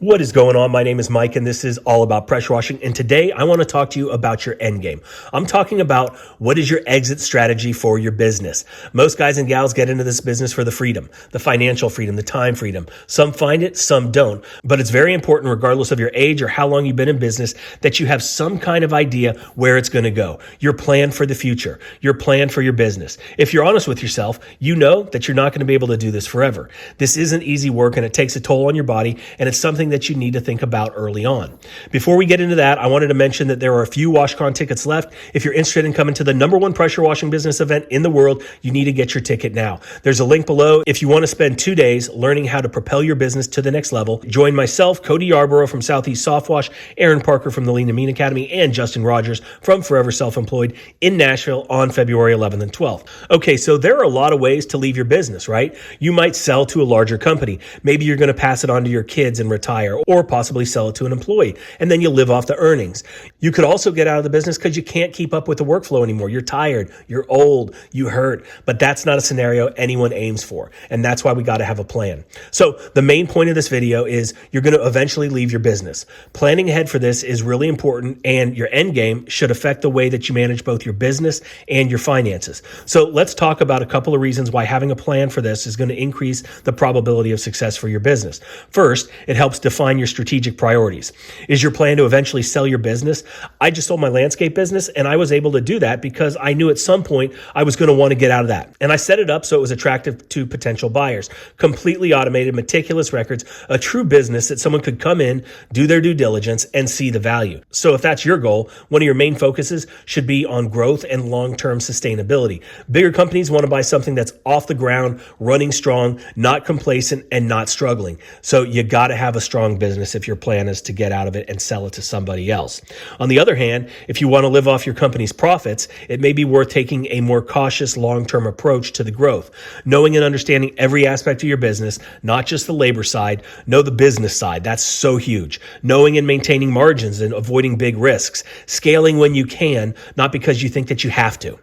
What is going on? My name is Mike, and this is all about pressure washing. And today I want to talk to you about your end game. I'm talking about what is your exit strategy for your business. Most guys and gals get into this business for the freedom, the financial freedom, the time freedom. Some find it, some don't. But it's very important, regardless of your age or how long you've been in business, that you have some kind of idea where it's going to go. Your plan for the future, your plan for your business. If you're honest with yourself, you know that you're not going to be able to do this forever. This isn't easy work, and it takes a toll on your body, and it's something that you need to think about early on. Before we get into that, I wanted to mention that there are a few Washcon tickets left. If you're interested in coming to the #1 pressure washing business event in the world, you need to get your ticket now. There's a link below. If you want to spend 2 days learning how to propel your business to the next level, join myself, Cody Yarborough from Southeast Softwash, Aaron Parker from the Lean and Mean Academy, and Justin Rogers from Forever Self-Employed in Nashville on February 11th and 12th. Okay, so there are a lot of ways to leave your business, right? You might sell to a larger company. Maybe you're going to pass it on to your kids and retire, or possibly sell it to an employee, and then you live off the earnings. You could also get out of the business because you can't keep up with the workflow anymore. You're tired, you're old, you hurt, but that's not a scenario anyone aims for, and that's why we got to have a plan. So the main point of this video is you're going to eventually leave your business. Planning ahead for this is really important, and your end game should affect the way that you manage both your business and your finances. So let's talk about a couple of reasons why having a plan for this is going to increase the probability of success for your business. First, it helps define your strategic priorities. Is your plan to eventually sell your business? I just sold my landscape business, and I was able to do that because I knew at some point I was going to want to get out of that. And I set it up so it was attractive to potential buyers. Completely automated, meticulous records, a true business that someone could come in, do their due diligence, and see the value. So if that's your goal, one of your main focuses should be on growth and long-term sustainability. Bigger companies want to buy something that's off the ground, running strong, not complacent, and not struggling. So you got to have a strong business if your plan is to get out of it and sell it to somebody else. On the other hand, if you want to live off your company's profits, it may be worth taking a more cautious long-term approach to the growth. Knowing and understanding every aspect of your business, not just the labor side, know the business side. That's so huge. Knowing and maintaining margins and avoiding big risks. Scaling when you can, not because you think that you have to.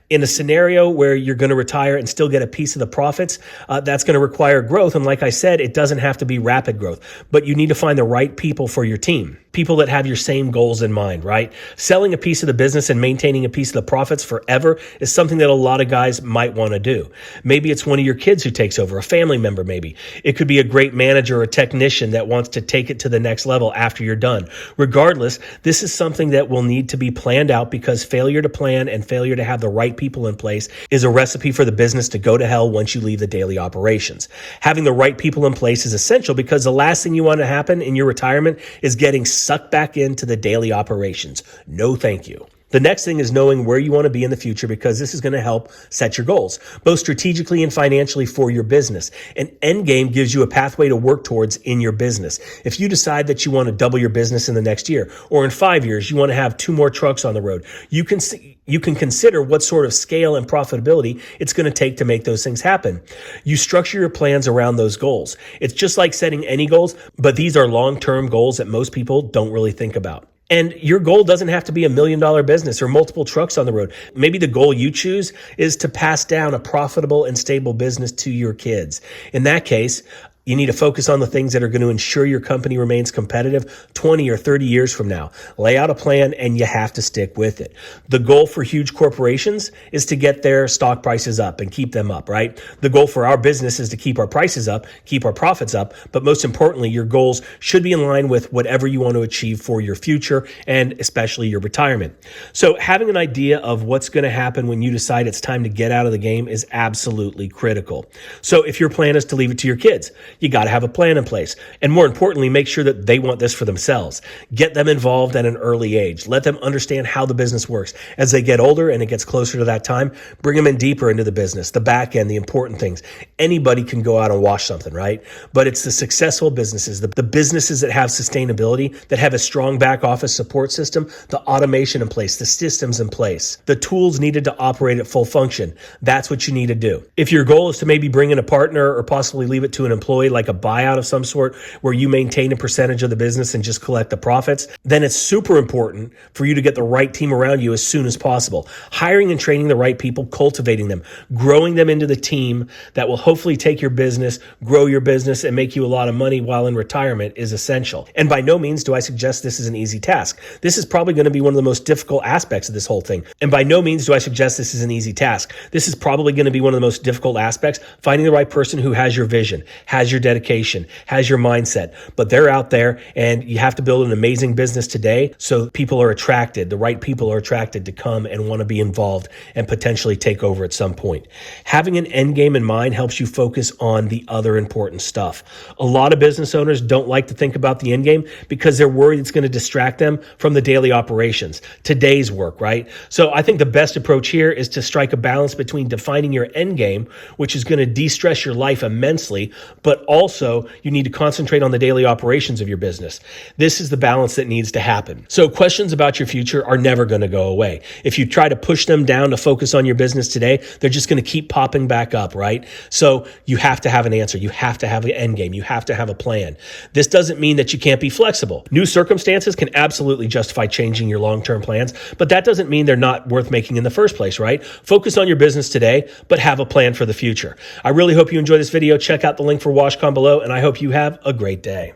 In a scenario where you're going to retire and still get a piece of the profits, that's going to require growth. And like I said, it doesn't have to be rapid growth, but you need to find the right people for your team. People that have your same goals in mind, right? Selling a piece of the business and maintaining a piece of the profits forever is something that a lot of guys might want to do. Maybe it's one of your kids who takes over, a family member maybe. It could be a great manager or a technician that wants to take it to the next level after you're done. Regardless, this is something that will need to be planned out because failure to plan and failure to have the right people in place is a recipe for the business to go to hell once you leave the daily operations. Having the right people in place is essential because the last thing you want to happen in your retirement is getting sucked back into the daily operations. No, thank you. The next thing is knowing where you want to be in the future because this is going to help set your goals, both strategically and financially for your business. An end game gives you a pathway to work towards in your business. If you decide that you want to double your business in the next year, or in 5 years, you want to have 2 more trucks on the road, you can consider what sort of scale and profitability it's going to take to make those things happen. You structure your plans around those goals. It's just like setting any goals, but these are long-term goals that most people don't really think about. And your goal doesn't have to be $1 million business or multiple trucks on the road. Maybe the goal you choose is to pass down a profitable and stable business to your kids. In that case, you need to focus on the things that are going to ensure your company remains competitive 20 or 30 years from now. Lay out a plan and you have to stick with it. The goal for huge corporations is to get their stock prices up and keep them up, right? The goal for our business is to keep our prices up, keep our profits up, but most importantly, your goals should be in line with whatever you want to achieve for your future and especially your retirement. So having an idea of what's going to happen when you decide it's time to get out of the game is absolutely critical. So if your plan is to leave it to your kids, you got to have a plan in place. And more importantly, make sure that they want this for themselves. Get them involved at an early age. Let them understand how the business works. As they get older and it gets closer to that time, bring them in deeper into the business, the back end, the important things. Anybody can go out and wash something, right? But it's the successful businesses, the businesses that have sustainability, that have a strong back office support system, the automation in place, the systems in place, the tools needed to operate at full function. That's what you need to do. If your goal is to maybe bring in a partner or possibly leave it to an employee, employee like a buyout of some sort where you maintain a percentage of the business and just collect the profits, then it's super important for you to get the right team around you as soon as possible. Hiring and training the right people, cultivating them, growing them into the team that will hopefully take your business, grow your business, and make you a lot of money while in retirement is essential. And by no means do I suggest this is an easy task. This is probably going to be one of the most difficult aspects of this whole thing. And by no means do I suggest this is an easy task. This is probably going to be one of the most difficult aspects, finding the right person who has your vision, has your dedication, has your mindset. But they're out there, and you have to build an amazing business today so people are attracted, the right people are attracted to come and want to be involved and potentially take over at some point. Having an end game in mind helps you focus on the other important stuff. A lot of business owners don't like to think about the end game because they're worried it's going to distract them from the daily operations, today's work, right? So I think the best approach here is to strike a balance between defining your end game, which is going to de-stress your life immensely, but also you need to concentrate on the daily operations of your business. This is the balance that needs to happen. So questions about your future are never going to go away. If you try to push them down to focus on your business today, they're just going to keep popping back up, right? So you have to have an answer. You have to have an end game. You have to have a plan. This doesn't mean that you can't be flexible. New circumstances can absolutely justify changing your long-term plans, but that doesn't mean they're not worth making in the first place, right? Focus on your business today, but have a plan for the future. I really hope you enjoy this video. Check out the link for Washcon below, and I hope you have a great day.